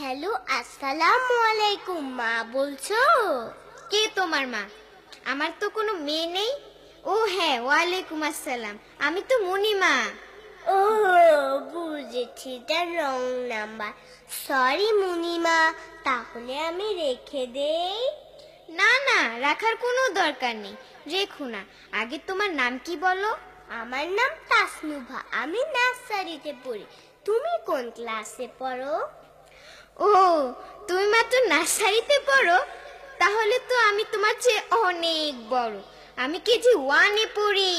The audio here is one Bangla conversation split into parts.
হ্যালো, আসসালামু আলাইকুম। মা বলছো? কে তোমার মা? আমার তো কোনো মেয়ে নেই। ও হ্যাঁ, ওয়ালাইকুম আসসালাম। আমি তো মনিমা। ও বুঝেছি, এটা রং নাম্বার। সরি মুনিমা, তাহলে আমি রেখে দেই? না না, রাখার কোনো দরকার নেই, রেখো না। আগে তোমার নাম কি বলো? আমার নাম তাসনুভা, আমি নার্সারিতে পড়ি। তুমি কোন ক্লাসে পড়ো? ও, তুমি মাত্র নার্সারিতে পড়ো? তাহলে তো আমি তোমার চেয়ে অনেক বড়। আমি কেজি 1-এ পড়ি।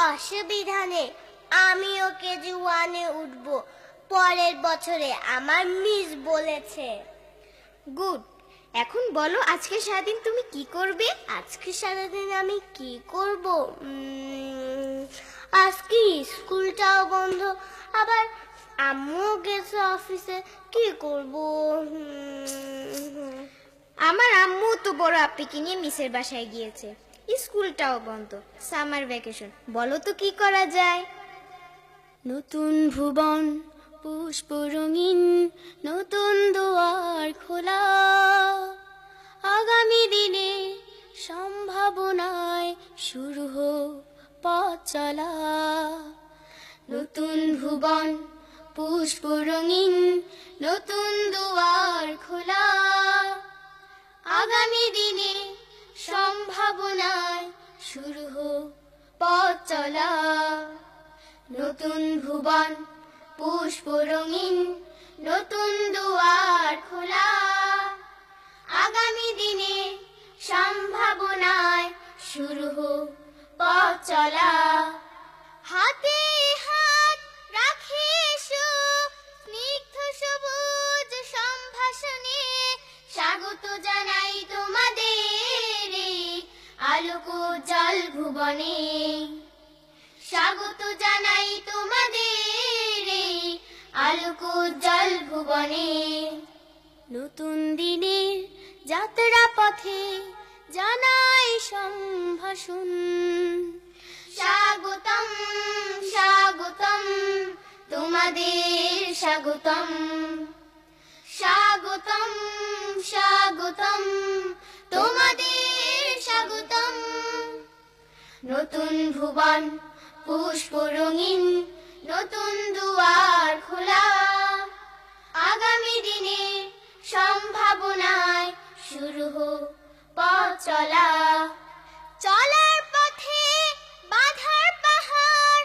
অসুবিধা নেই, আমিও কেজি 1-এ উঠবো পরের বছরে, আমার মিস বলেছে। গুড। এখন বলো, আজকে সারাদিন তুমি কি করবে? আজকে সারাদিন আমি কি করব? আজকে স্কুলটাও বন্ধ, আবার আম্মুও গেছে অফিসে, কি করব? আমার আম্মু তো বড় আপ্পিকে নিয়ে মিসের বাসায় গিয়েছে। স্কুলটাও বন্ধ, সামার ভ্যাকেশন। বলো তো কি করা যায়? নতুন ভুবন পুষ্প রঙিন, নতুন দুয়ার খোলা, আগামী দিনে সম্ভাবনায় শুরু হোক পথ চলা। নতুন ভুবন পুষ্প রঙিন, নতুন দুয়ার খোলা, আগামী দিনে সম্ভাবনায় শুরু হোক পথ চলা। নতুন ভুবন পুষ্প রঙিন, নতুন দুয়ার খোলা, আগামী দিনে সম্ভাবনায় শুরু হোক পথ চলা। হাতে হাত রাখে এসো স্নিগ্ধ সবুজ সম্ভাষণে, স্বাগত জানাই তোমাদের আলোক উজ্জ্বল ভুবনে। স্বাগত জানাই তোমাদের আলোক উজ্জ্বল ভুবনে। নতুন দিনের যাত্রা পথে জানাই সম্ভাষণ। স্বাগতম স্বাগতম তোমাদের স্বাগতম। স্বাগতম স্বাগতম তোমাদের স্বাগতম। নতুন ভুবন পুষ্প রঙিন, নতুন দুয়ার খোলা, আগামী দিনে সম্ভাবনায় শুরু হোক পথ চলা। চলার পথে বাধার পাহাড়,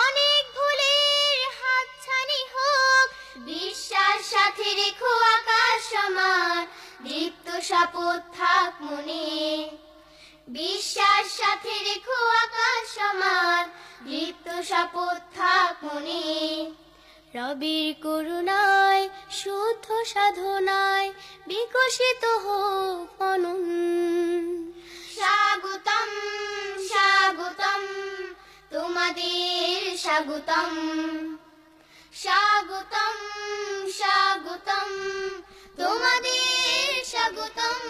অনেক ভুলের হাতছানি হোক, বিশ্বাস সাথে রেখো আকাশ সমান, দীপ্ত শপথ থাক মনে। বিশ্বাস সাথে রেখো আকাশ সমান, দীপ্ত শপথ থাক মনে। রবির করুণায় শুদ্ধ সাধনায় বিকশিত হোক মনন। স্বাগতম স্বাগতম তোমাদের স্বাগতম। স্বাগতম স্বাগতম তোমাদের স্বাগতম।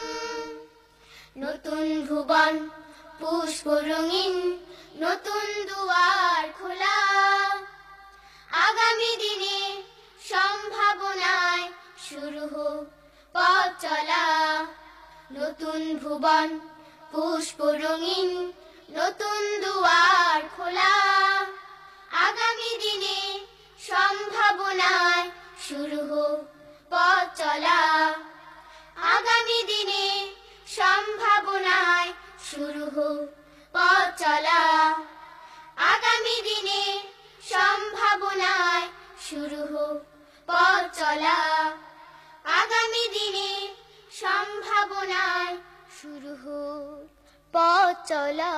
নতুন ভুবন পুষ্প রঙিন, নতুন দুয়ার খোলা, আগামী দিনে সম্ভাবনায় শুরু হোক পথ চলা। নতুন ভুবন পুষ্প রঙিন, নতুন দুয়ার খোলা, আগামী দিনে সম্ভাবনায় শুরু হোক পথ চলা। আগামী দিনে সম্ভাবনায় শুরু হোক পথ চলা। আগামী দিনে সম্ভাবনায় শুরু হোক পথ চলা। আগামী দিনে সম্ভাবনায় শুরু হোক পথ চলা।